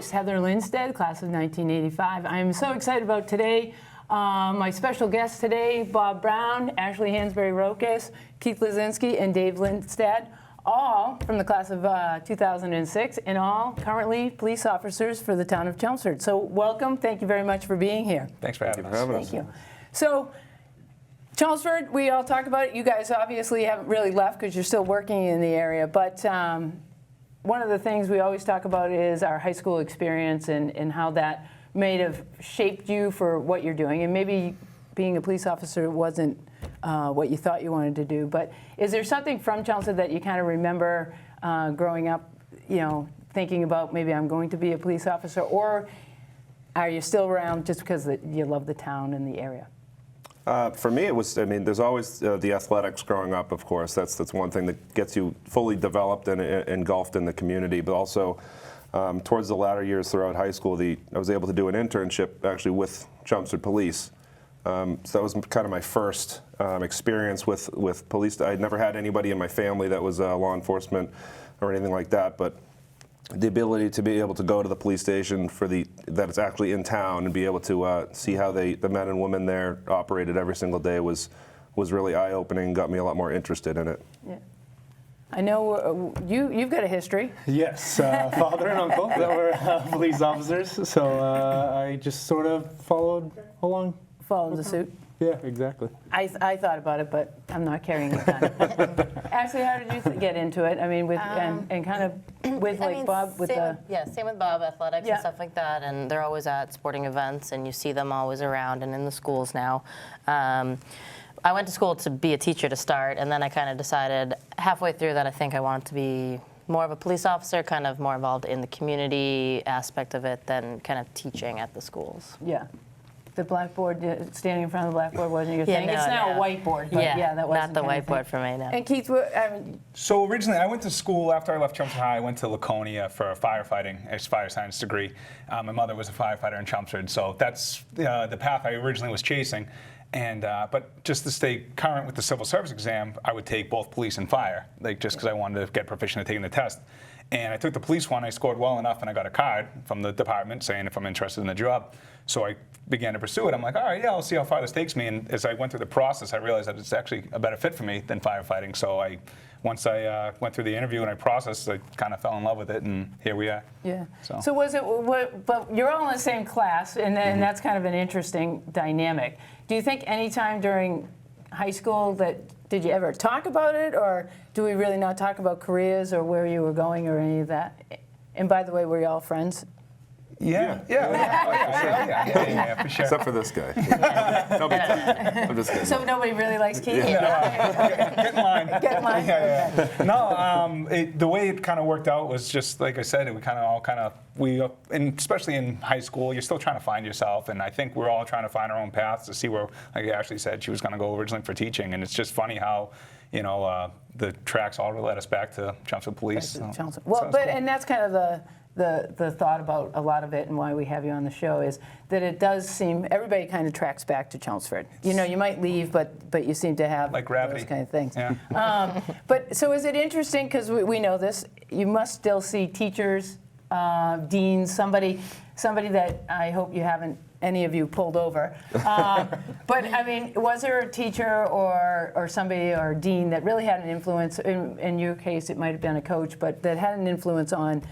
host, Heather Lindstead, class of 1985. I am so excited about today. My special guests today, Bob Brown, Ashley Hansberry-Rokas, Keith Lazinski, and Dave Lindstead, all from the class of 2006, and all currently police officers for the town of Chelmsford. So welcome. Thank you very much for being here. Thanks for having us. Thank you. So, Chelmsford, we all talk about it. You guys obviously haven't really left because you're still working in the area, but one of the things we always talk about is our high school experience and how that may have shaped you for what you're doing. And maybe being a police officer wasn't what you thought you wanted to do. But is there something from Chelmsford that you kind of remember growing up, you know, thinking about maybe I'm going to be a police officer? Or are you still around just because you love the town and the area? For me, it was, I mean, there's always the athletics growing up, of course. That's one thing that gets you fully developed and engulfed in the community. But also, towards the latter years throughout high school, I was able to do an internship actually with Chelmsford Police. So that was kind of my first experience with police. I'd never had anybody in my family that was law enforcement or anything like that. But the ability to be able to go to the police station that it's actually in town and be able to see how the men and women there operated every single day was really eye-opening, got me a lot more interested in it. Yeah. I know you've got a history. Yes, father and uncle that were police officers, so I just sort of followed along. Followed the suit. Yeah, exactly. I thought about it, but I'm not carrying it on. Ashley, how did you get into it? I mean, with and kind of with Bob with same with Bob, athletics Yeah. and stuff like that, and they're always at sporting events, and you see them always around and in the schools now. I went to school to be a teacher to start, and then I kind of decided halfway through that I think I wanted to be more of a police officer, kind of more involved in the community aspect of it than kind of teaching at the schools. Yeah. The blackboard, standing in front of the blackboard wasn't your thing. No, It's now a whiteboard, but yeah, that wasn't not the kind of whiteboard thing. for me, no. And Keith, So originally, I went to school after I left Chelmsford High. I went to Laconia for firefighting, a fire science degree. My mother was a firefighter in Chelmsford, so that's the path I originally was chasing. And but just to stay current with the civil service exam, I would take both police and fire, just because I wanted to get proficient at taking the test. And I took the police one. I scored well enough, and I got a card from the department saying if I'm interested in the job. So I began to pursue it. I'm like, all right, yeah, I'll see how far this takes me. And as I went through the process, I realized that it's actually a better fit for me than firefighting. So once I went through the interview and I processed, I kind of fell in love with it, and here we are. yeah. So Was it? But you're all in the same class, and then that's kind of an interesting dynamic. Do you think any time during high school did you ever talk about it, or do we really not talk about careers or where you were going or any of that? And by the way, were you all friends? Yeah, for sure. Except for this guy. No big deal. I'm just kidding. So nobody really likes Keith? Get in line. Get in line? Yeah. No, the way it kind of worked out was just, like I said, and especially in high school, you're still trying to find yourself, and I think we're all trying to find our own paths to see where, like Ashley said, she was going to go originally for teaching, and it's just funny how, the tracks all led us back to Chelmsford Police. Well, and that's kind of the thought about a lot of it, and why we have you on the show, is that it does seem everybody kind of tracks back to Chelmsford. You might leave, but you seem to have like gravity, those kind of things. Yeah. But so is it interesting, because we know this, you must still see teachers, deans, somebody that I hope you haven't any of you pulled over. But I mean, was there a teacher or somebody or a dean that really had an influence? In your case, it might have been a coach, but that had an influence on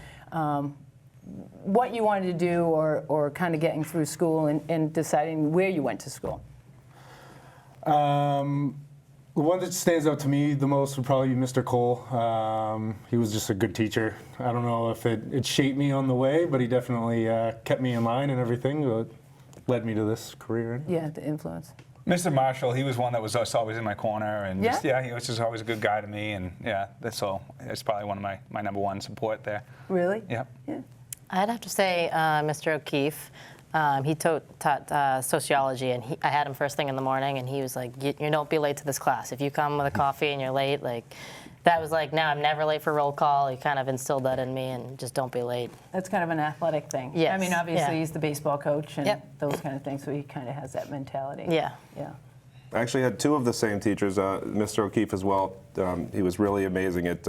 what you wanted to do, or kind of getting through school and deciding where you went to school? The one that stands out to me the most would probably be Mr. Cole. He was just a good teacher. I don't know if it shaped me on the way, but he definitely kept me in line and everything that led me to this career. Yeah, the influence. Mr. Marshall, he was one that was just always in my corner, and Yeah? he was just always a good guy to me, and that's probably one of my number one support there. Really? Yep. Yeah. I'd have to say Mr. O'Keefe. He taught sociology, and I had him first thing in the morning, and he was like, you don't be late to this class. If you come with a coffee and you're late, that was like, now I'm never late for roll call. He kind of instilled that in me, and just don't be late. That's kind of an athletic thing. Yes. I mean, obviously Yeah. he's the baseball coach and Yep. those kind of things, so he kind of has that mentality. Yeah. Yeah. I actually had two of the same teachers, Mr. O'Keefe as well. He was really amazing at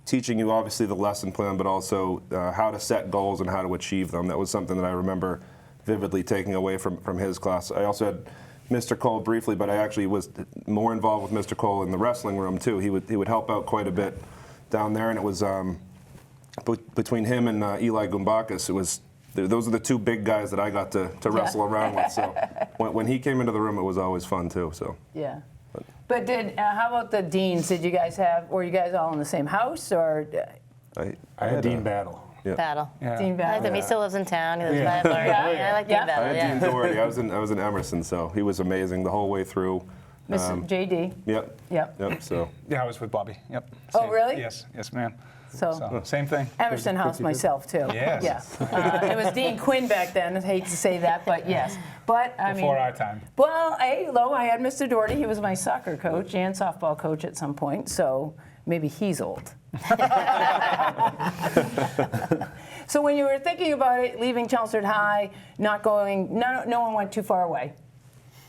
teaching you obviously the lesson plan, but also how to set goals and how to achieve them. That was something that I remember vividly taking away from his class. I also had Mr. Cole briefly, but I actually was more involved with Mr. Cole in the wrestling room too. He would help out quite a bit down there, and it was between him and Eli Gumbakis, it was those are the two big guys that I got to wrestle around with. So when he came into the room, it was always fun too. So Yeah. But how about the deans? Did you guys were you guys all in the same house, or? I had Dean Battle. Yeah. Battle. Yeah. Dean I like Battle. him. He still lives in town. He lives Yeah. by Florida. Yeah. I like Yeah. Dean Battle. I had Yeah. Dean Doherty. I was in Emerson, so he was amazing the whole way through. Mr. JD. Yep. Yep. So Yeah, I was with Bobby. Yep. Oh, Same. really? Yes, ma'am. So So same thing. Emerson House myself too. Yes. Yeah. It was Dean Quinn back then. I hate to say that, but yes. But I Before mean. our time. Well, I had Mr. Doherty. He was my soccer coach and softball coach at some point. So maybe he's old. So when you were thinking about it, leaving Chelmsford High, not going, no one went too far away.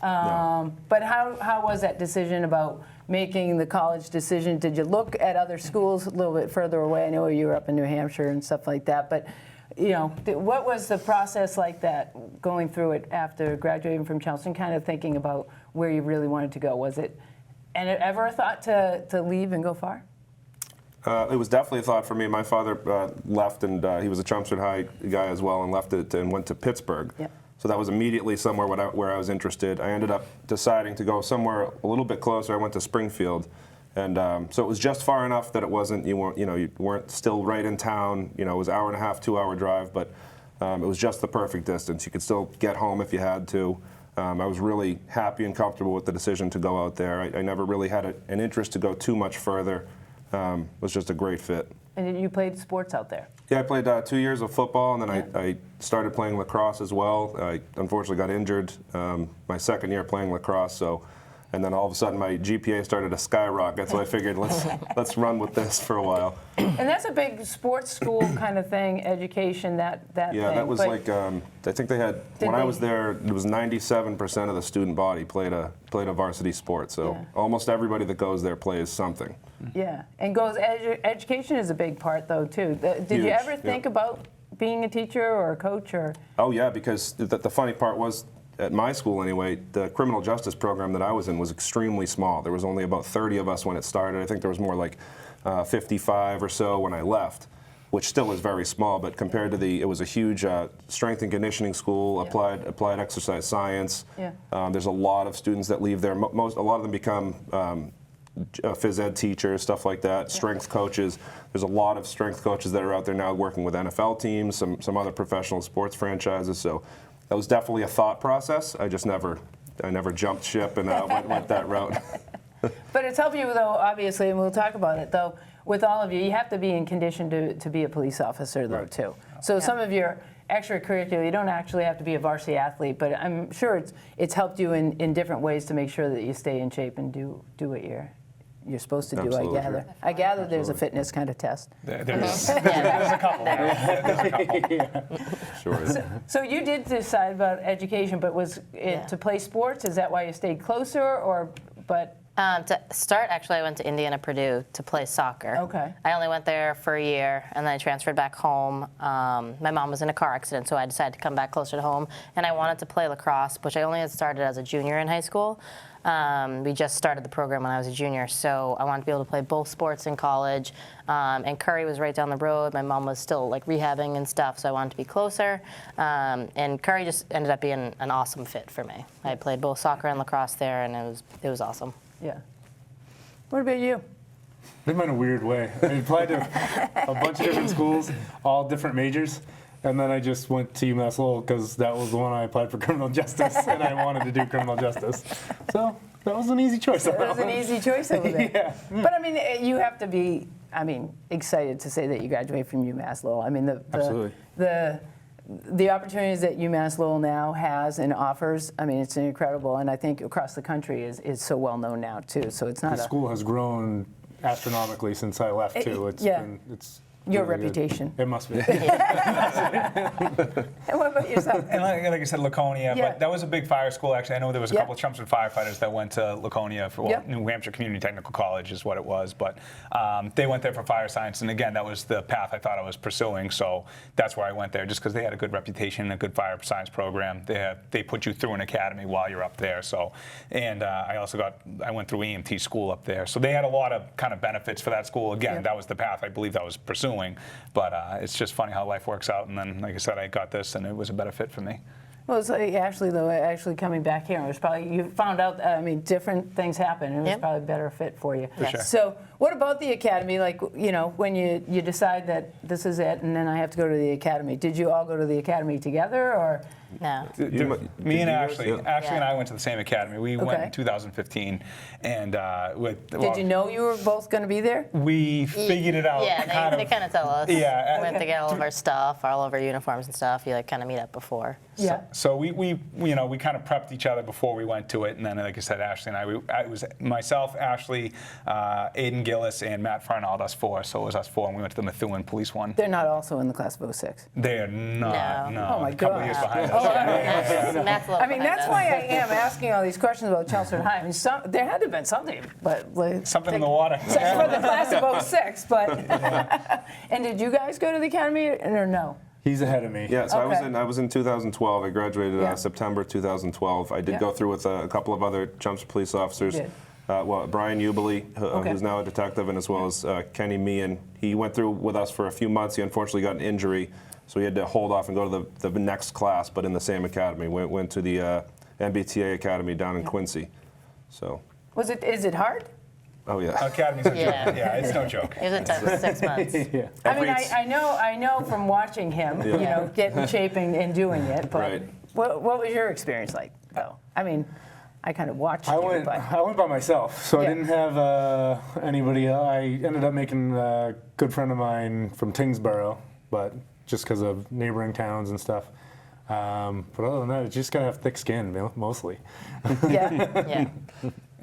But how was that decision about making the college decision? Did you look at other schools a little bit further away? I know you were up in New Hampshire and stuff like that, but what was the process like that, going through it after graduating from Charleston, kind of thinking about where you really wanted to go? Was it, and ever a thought to leave and go far? it was definitely a thought for me. My father left, and he was a Chelmsford High guy as well, and left it and went to Pittsburgh. Yep. So that was immediately somewhere where I was interested. I ended up deciding to go somewhere a little bit closer. I went to Springfield, and so it was just far enough that it wasn't you weren't still right in town. It was an hour and a half, 2-hour drive, but it was just the perfect distance. You could still get home if you had to. I was really happy and comfortable with the decision to go out there. I never really had an interest to go too much further. It was just a great fit. And you played sports out there? Yeah, I played 2 years of football, and then I started playing lacrosse as well. I unfortunately got injured my second year playing lacrosse, and then all of a sudden my GPA started to skyrocket, so I figured let's run with this for a while. And that's a big sports school kind of thing, education, that Yeah, thing. that was But like, I think they had, when I was there, it was 97% of the student body played a varsity sport, so Yeah. almost everybody that goes there plays something. Yeah, and education is a big part, though, too. Did you Huge, ever think about being a teacher or a coach? Or Oh yeah, because the funny part was, at my school anyway, the criminal justice program that I was in was extremely small. There was only about 30 of us when it started. I think there was more like 55 or so when I left, which still is very small, but compared to it was a huge strength and conditioning school, applied exercise science. Yeah. There's a lot of students that leave there. A lot of them become phys ed teachers, stuff like that, strength coaches. There's a lot of strength coaches that are out there now working with NFL teams, some other professional sports franchises. So that was definitely a thought process. I never jumped ship and went that route. But it's helped you, though, obviously, and we'll talk about it, though, with all of you. You have to be in condition to be a police officer, though, Right. too. So some of your extracurricular, you don't actually have to be a varsity athlete, but I'm sure it's helped you in different ways to make sure that you stay in shape and do what you're supposed to do, Absolutely. I gather. I gather there's a fitness kind of test. There's a couple. There's a couple. Sure is. So you did decide about education, but was it to play sports? Is that why you stayed closer, or but? To start, actually, I went to Indiana Purdue to play soccer. Okay. I only went there for a year, and then I transferred back home. My mom was in a car accident, so I decided to come back closer to home. And I wanted to play lacrosse, which I only had started as a junior in high school. We just started the program when I was a junior, so I wanted to be able to play both sports in college. And Curry was right down the road. My mom was still like rehabbing and stuff, so I wanted to be closer. And Curry just ended up being an awesome fit for me. I played both soccer and lacrosse there, and it was awesome. Yeah. What about you? Did mine a weird way. I applied to a bunch of different schools, all different majors, and then I just went to UMass Lowell because that was the one I applied for criminal justice, and I wanted to do criminal justice. So that was an easy choice. That was an easy choice over there. Yeah. But I mean, you have to be, excited to say that you graduated from UMass Lowell. I mean, Absolutely. the opportunities that UMass Lowell now has and offers, it's incredible, and I think across the country is so well known now too. So it's not The school has grown astronomically since I left too. It's Your really good. reputation. It must be. And what about yourself? And like I said, Laconia, Yeah. but that was a big fire school. Actually, I know there was a Yeah. couple of Chelmsford firefighters that went to Laconia for Yeah. New Hampshire Community Technical College is what it was. But they went there for fire science, and again, that was the path I thought I was pursuing. So that's where I went there, just because they had a good reputation, a good fire science program. They put you through an academy while you're up there. So, and I went through EMT school up there. So they had a lot of kind of benefits for that school. Again, Yeah. that was the path I believed I was pursuing. But it's just funny how life works out. And then, like I said, I got this, and it was a better fit for me. Well, it's like Ashley, though, actually coming back here, it was probably, you found out, I mean, different things happen, and it was Yep. probably a better fit for you. For sure. So what about the academy? Like, you know, when you decide that this is it, and then I have to go to the academy, did you all go to the academy together, or? No. Me and Ashley, Yeah. Ashley and Yeah. I went to the same academy. We went Okay. in 2015, and Did you know you were both going to be there? we figured it out. Yeah, they kind of tell us. Yeah, We have to get all of our stuff, all of our uniforms and stuff. You like kind of meet up before. Yeah. So we kind of prepped each other before we went to it, and then like I said, Ashley and I, it was myself, Ashley, Aiden Gillis, and Matt Farnald, us four. So it was us four, and we went to the Methuen Police one. They're not also in the class of 06. They are not. No. Oh my a couple gosh. years behind Oh, us. Matt's a little I mean, behind that's us. why I am asking all these questions about Chelmsford High. I mean, there had to have been something, but like, Something in the water. for the class of 06, but. And did you guys go to the academy or no? He's ahead of me. Yeah, so Okay. I was in 2012. I graduated Yeah. September 2012. I did Yeah. go through with a couple of other Chelmsford police officers. You did. Well, Brian Ubeli, Okay. who's now a detective, and as well as Kenny Meehan. He went through with us for a few months. He unfortunately got an injury, so he had to hold off and go to the next class, but in the same academy. Went to the MBTA Academy down in Quincy. So, Is it hard? oh yeah. Academy's a Yeah. joke. Yeah, it's no joke. It was a tough 6 months. Yeah. I mean, Every- I know from watching him, you know, getting in shape and doing it, but Right. what was your experience like, though? I mean, I kind of watched I you, went. but I went by myself, so Yeah. I didn't have anybody. I ended up making a good friend of mine from Tingsboro, but just because of neighboring towns and stuff. But other than that, you just gotta have thick skin, mostly. yeah, Yeah.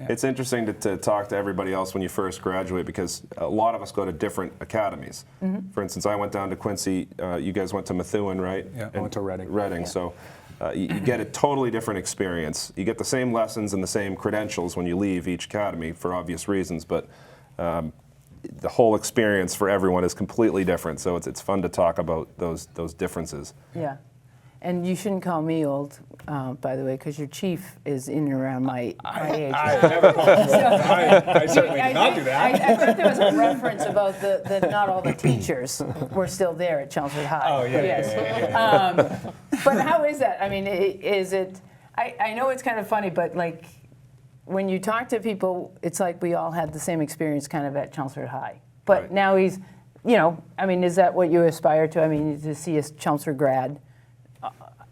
It's interesting to talk to everybody else when you first graduate because a lot of us go to different academies. For instance, I went down to Quincy. You guys went to Methuen, right? Yeah. I went to Reading. Reading. So you get a totally different experience. You get the same lessons and the same credentials when you leave each academy for obvious reasons, but the whole experience for everyone is completely different. So it's fun to talk about those differences. yeah. And you shouldn't call me old, by the way, because your chief is in and around my age. I never called you. I certainly did not do that. I thought there was a reference about the not all the teachers were still there at Chelmsford High. Oh, yeah, Yes. yeah. But how is that? I mean, is it? I know it's kind of funny, but like when you talk to people, it's like we all had the same experience kind of at Chelmsford High. But Right. now he's, you know, I mean, is that what you aspire to? I mean, to see a Chelmsford grad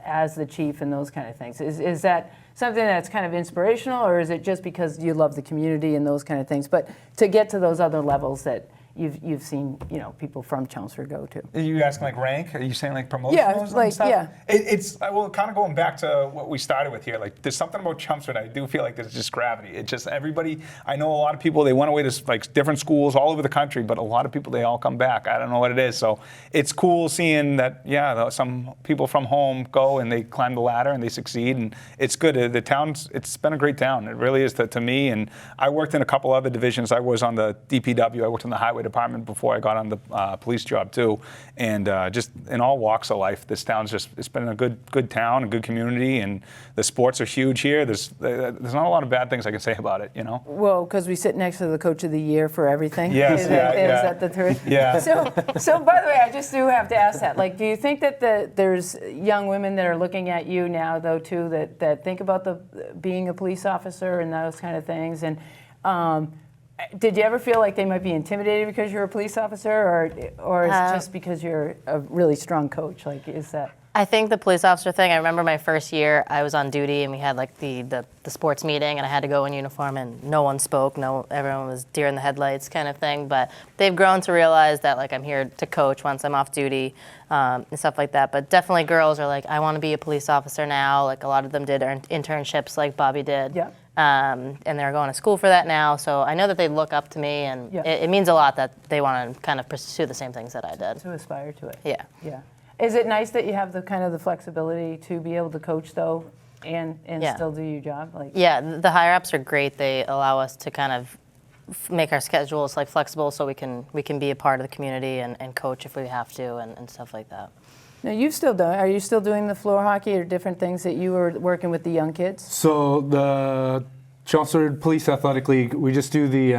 as the chief and those kind of things. Is that something that's kind of inspirational, or is it just because you love the community and those kind of things? But to get to those other levels that you've seen, you know, people from Chelmsford go to. Are you asking like rank? Are you saying like promotions Yeah, and like, stuff? yeah. It's well, kind of going back to what we started with here. Like, there's something about Chelmsford. I do feel like there's just gravity. It's just everybody. I know a lot of people. They went away to like different schools all over the country, but a lot of people they all come back. I don't know what it is. So it's cool seeing that. Yeah, some people from home go and they climb the ladder and they succeed, and it's good. The town's. It's been a great town. It really is to me. And I worked in a couple other divisions. I was on the DPW. I worked in the highway department before I got on the police job too, and just in all walks of life, this town's it's been a good town, a good community, and the sports are huge here. There's not a lot of bad things I can say about it, you know. Well, because we sit next to the coach of the year for everything. Yes, is yeah, that the truth? Yeah. So by the way, I just do have to ask that. Like, do you think that there's young women that are looking at you now, though, too, that think about being a police officer and those kind of things? And did you ever feel like they might be intimidated because you're a police officer, or is it just because you're a really strong coach? Like, is that? I think the police officer thing, I remember my first year, I was on duty and we had like the sports meeting and I had to go in uniform and no one spoke, everyone was deer in the headlights kind of thing, but they've grown to realize that like I'm here to coach once I'm off duty and stuff like that. But definitely girls are like, I want to be a police officer now. Like a lot of them did internships like Bobby did. Yeah. and they're going to school for that now. So I know that they look up to me, and Yeah. it means a lot that they want to kind of pursue the same things that I did. To aspire to it. Yeah. Yeah. Is it nice that you have the kind of the flexibility to be able to coach though, and Yeah. still do your job? Like, Yeah, the higher ups are great. They allow us to kind of make our schedules like flexible, so we can be a part of the community and coach if we have to and stuff like that. now you've still done. Are you still doing the floor hockey or different things that you were working with the young kids? So the Chelmsford Police Athletic League, we just do the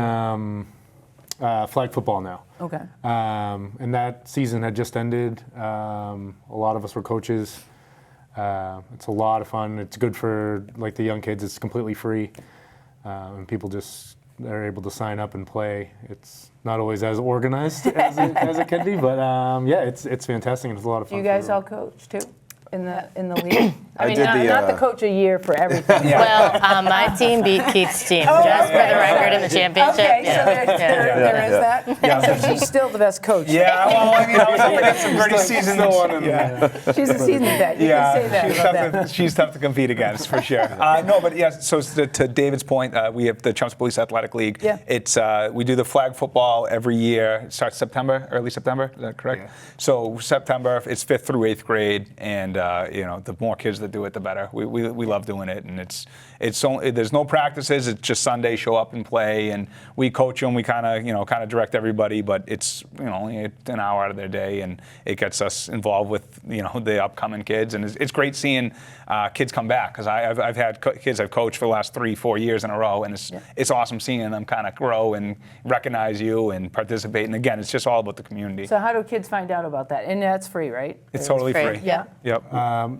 flag football now. Okay. And that season had just ended. A lot of us were coaches. It's a lot of fun. It's good for like the young kids. It's completely free, and people just are able to sign up and play. It's not always as organized as it can be, but yeah, it's fantastic and it's a lot of Do fun. you for guys all everyone. coach too in the league? I mean, did not, the, not the coach a year for everything. Well, my team beat Keith's team, just for the record in the championship. Okay, Yeah. so there is that. Yeah. So she's still the best coach. Yeah, well, I mean, I was up against some pretty seasoned Still one in She's a seasoned vet. You can say that about that. she's tough to compete against for sure. No, but yes. So to David's point, we have the Chelmsford Police Athletic League. Yeah. It's we do the flag football every year. It starts September, early September. Is that correct? Yeah. So September, it's 5th through 8th grade, and the more kids that do it, the better. We love doing it, and it's only, there's no practices. It's just Sunday, show up and play, and we coach them. We kind of direct everybody, but it's only an hour out of their day, and it gets us involved with the upcoming kids, and it's great seeing kids come back, because I've had kids I've coached for the last 3-4 years in a row, and it's awesome seeing them kind of grow and recognize you and participate. And again, it's just all about the community. So how do kids find out about that? And that's free, right? It's totally free. free. Yeah. Yep.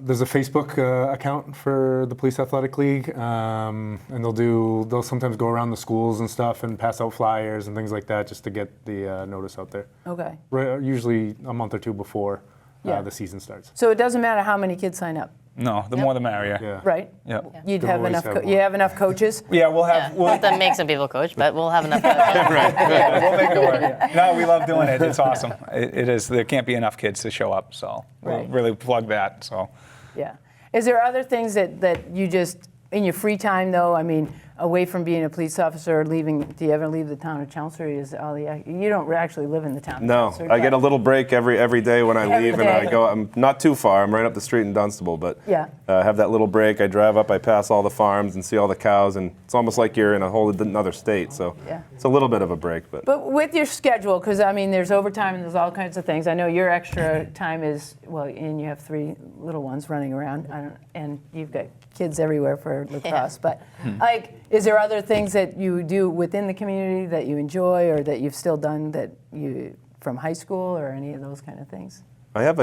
There's a Facebook account for the Police Athletic League, and they'll sometimes go around the schools and stuff and pass out flyers and things like that just to get the notice out there. Okay. Usually a month or two before Yeah. the season starts. So it doesn't matter how many kids sign up, No, the more the merrier. Yeah. right? Yep. You'd Can have always enough. have You more. have enough coaches. Yeah, we'll have. Yeah. We'll, That makes some people coach, but we'll have enough. we'll make it work. No, we love doing it. It's awesome. It is. There can't be enough kids to show up, so we'll Right. really plug that. So. Yeah. Is there other things that you just in your free time though? I mean, away from being a police officer, leaving. Do you ever leave the town of Chelmsford? You don't actually live in the town. No, of Chelmsford, I get but- a little break every day when I Every leave, and I day. go. I'm not too far. I'm right up the street in Dunstable, but Yeah. I have that little break. I drive up. I pass all the farms and see all the cows, and it's almost like you're in a whole another state. So Yeah. it's a little bit of a break, but But with your schedule, because I mean, there's overtime and there's all kinds of things. I know your extra time is and you have 3 little ones running around, and you've got kids everywhere for lacrosse. But like, is there other things that you do within the community that you enjoy, or that you've still done that you from high school, or any of those kind of things? I have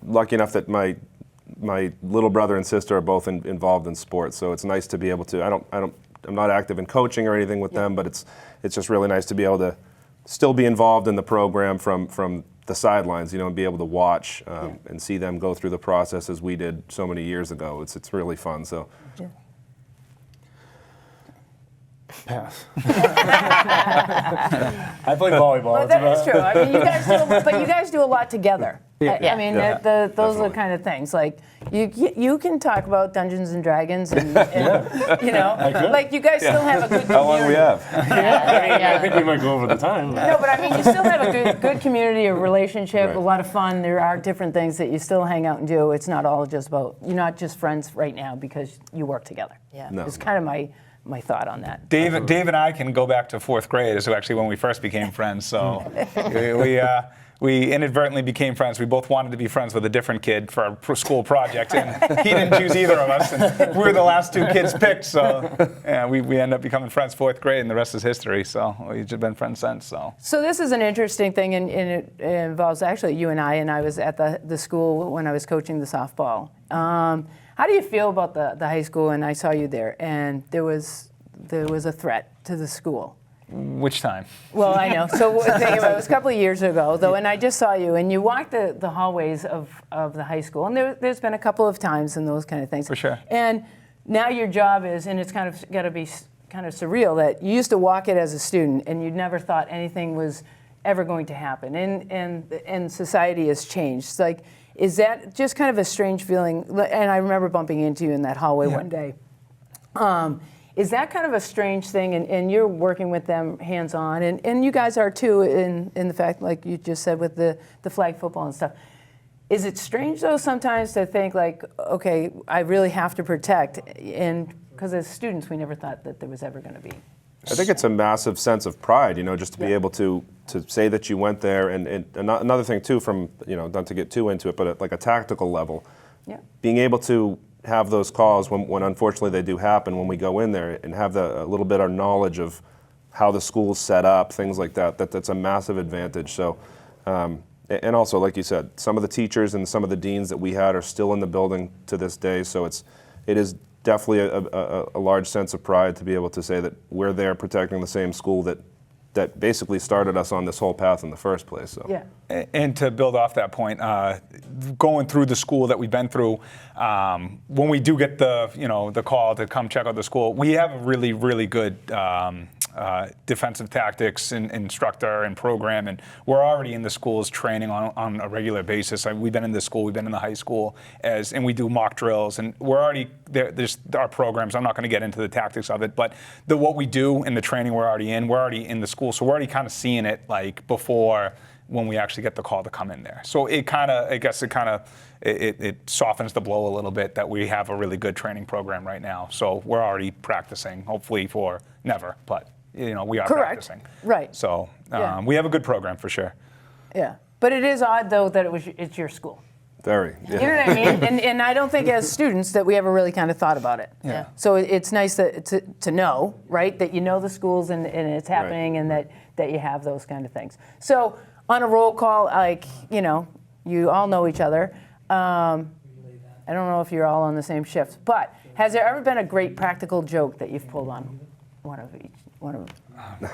lucky enough that my little brother and sister are both involved in sports, so it's nice to be able to. I'm not active in coaching or anything with them, but it's just really nice to be able to still be involved in the program from the sidelines, and be able to watch and see them go through the process as we did so many years ago. It's really fun. So. Yeah. Pass. I play volleyball. Well, that is true. I mean, you guys do a lot together. Yeah. I mean, Yeah. those are Definitely. the kind of things. Like you can talk about Dungeons and Dragons, and like you guys still have a good community. How long we have? I think we might go over the time. No, but I mean, you still have a good community, a relationship, Right. a lot of fun. There are different things that you still hang out and do. It's not all just about, you're not just friends right now because you work together. Yeah. No. It's kind of my thought on that. Dave and I can go back to 4th grade. Is actually when we first became friends. So we inadvertently became friends. We both wanted to be friends with a different kid for a school project, and he didn't choose either of us. And we were the last 2 kids picked. So we ended up becoming friends 4th grade, and the rest is history. So we've just been friends since. So this is an interesting thing, and it involves actually you and I was at the school when I was coaching the softball. How do you feel about the high school? And I saw you there, and there was a threat to the school. Which time? Well, I know. So it was a couple of years ago, though, and I just saw you, and you walked the hallways of the high school, and there's been a couple of times and those kind of things. For sure. And now your job is, and it's kind of got to be kind of surreal, that you used to walk it as a student, and you'd never thought anything was ever going to happen, and society has changed. It's like, is that just kind of a strange feeling? And I remember bumping into you in that hallway one day. Is that kind of a strange thing? And you're working with them hands-on, and you guys are too in the fact, like you just said, with the flag football and stuff. Is it strange, though, sometimes to think like, okay, I really have to protect, and because as students, we never thought that there was ever going to be. I think it's a massive sense of pride, just to be able to say that you went there, and another thing too, from not to get too into it, but at like a tactical level, being able to have those calls when unfortunately they do happen when we go in there, and have a little bit of knowledge of how the school's set up, things like that. That's a massive advantage. So, and also, like you said, some of the teachers and some of the deans that we had are still in the building to this day. So it is definitely a large sense of pride to be able to say that we're there protecting the same school that basically started us on this whole path in the first place. So. Yeah. And to build off that point, going through the school that we've been through, when we do get the call to come check out the school, we have a really, really good defensive tactics instructor and program, and we're already in the schools training on a regular basis. We've been in the school, we've been in the high school, and we do mock drills, and we're already there. There's our programs. I'm not going to get into the tactics of it, but what we do in the training we're already in the school, so we're already kind of seeing it like before when we actually get the call to come in there. So it softens the blow a little bit that we have a really good training program right now. So we're already practicing, hopefully for never, but we are Correct. practicing. Right. So Yeah. we have a good program for sure. Yeah. But it is odd, though, that it's your school. Very. Yeah. You know what I mean? And I don't think as students that we ever really kind of thought about it. Yeah. So it's nice to know, right, that you know the schools and it's happening, and that you have those kind of things. So on a roll call, like, you all know each other. I don't know if you're all on the same shift, but has there ever been a great practical joke that you've pulled on one of each?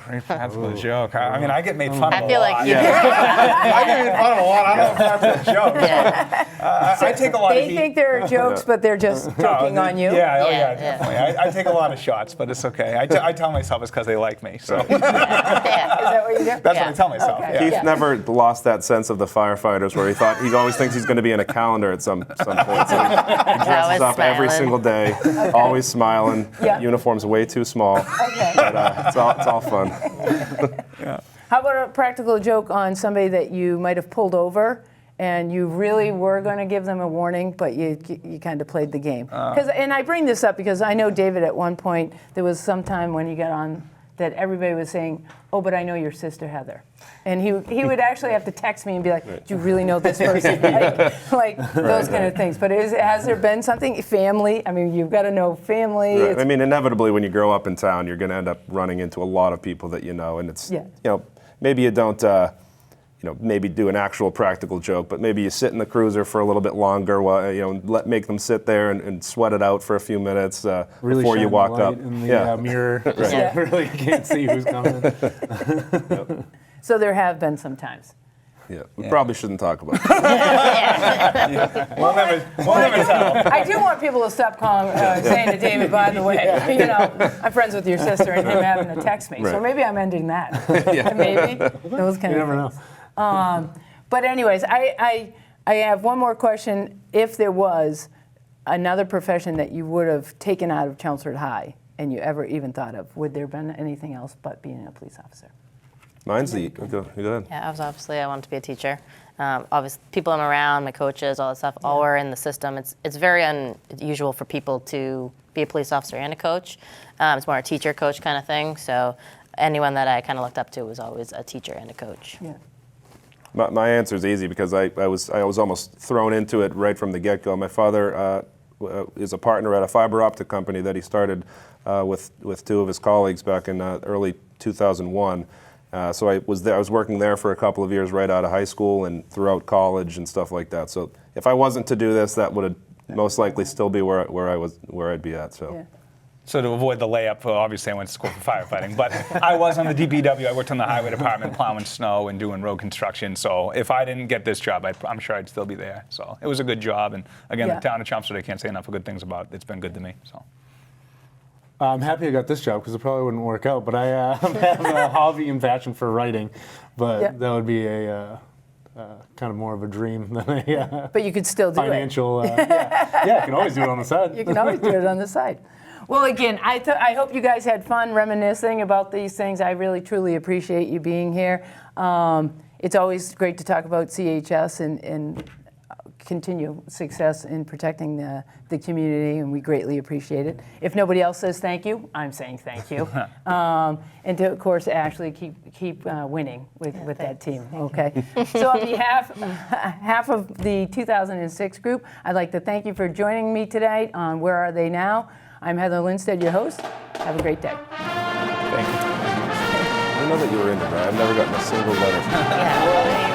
Great practical joke. I mean, I get made fun of I feel a lot. like you I get made fun of a lot. I don't know if that's a joke. Yeah. I take a lot of They heat. think they're jokes, but they're just joking on you. Yeah, Yeah, definitely. I take a lot of shots, but it's okay. I tell myself it's because they like me. So Is that what you do? that's what I tell myself. Okay. Yeah. Keith Yeah. never lost that sense of the firefighters where he always thinks he's going to be in a calendar at some point. So he dresses Always up every smiling. single day, always smiling. Yeah. Uniform's way too small. Okay. But it's all fun. How about a practical joke on somebody that you might have pulled over and you really were going to give them a warning, but you kind of played the game? And I bring this up because I know, David, at one point, there was some time when you got on that everybody was saying, oh, but I know your sister, Heather. And he would actually have to text me and be like, do you really know this person? Like those kind of things. But has there been something, family? I mean, you've got to know family. Right. I mean, inevitably, when you grow up in town, you're going to end up running into a lot of people that you know, and it's maybe you don't maybe do an actual practical joke, but maybe you sit in the cruiser for a little bit longer while make them sit there and sweat it out for a few minutes Really before you shine the walk light up. in the mirror. So Yeah. really you can't see who's coming. So there have been some times. Yeah, we probably shouldn't talk about it. We'll never tell. I do want people to stop calling, saying to David, by the way, I'm friends with your sister, and him having to text me. So Right. maybe I'm ending that. Maybe those kind You of never things. know. But anyways, I have one more question. If there was another profession that you would have taken out of Chelmsford High and you ever even thought of, would there have been anything else but being a police officer? Mine's go ahead. Yeah, I wanted to be a teacher. Obviously, people I'm around, my coaches, all that stuff, all are in the system. It's very unusual for people to be a police officer and a coach. It's more a teacher-coach kind of thing. So anyone that I kind of looked up to was always a teacher and a coach. Yeah. My answer is easy because I was almost thrown into it right from the get-go. My father is a partner at a fiber optic company that he started with two of his colleagues back in early 2001. So I was working there for a couple of years right out of high school and throughout college and stuff like that. So if I wasn't to do this, that would have most likely still be where I'd be at. So. Yeah. So to avoid the layup, obviously I went to school for firefighting, but I was on the DPW. I worked on the highway department, plowing snow and doing road construction. So if I didn't get this job, I'm sure I'd still be there. So it was a good job. And again, Yeah. the town of Chelmsford, I can't say enough good things about. It's been good to me. So. I'm happy I got this job because it probably wouldn't work out. But I have a hobby and passion for writing, but Yeah. that would be a kind of more of a dream than a But you could still do financial. Yeah, I can always do it on the side. it. You can always do it on the side. Well, again, I hope you guys had fun reminiscing about these things. I really, truly appreciate you being here. It's always great to talk about CHS and continue success in protecting the community, and we greatly appreciate it. If nobody else says thank you, I'm saying thank you. And to, of course, Ashley, keep winning with that team, okay? So on behalf of the 2006 group, I'd like to thank you for joining me tonight on Where Are They Now? I'm Heather Lindstead, your host. Have a great day. I didn't know that you were into that. I've never gotten a single letter from you. Yeah.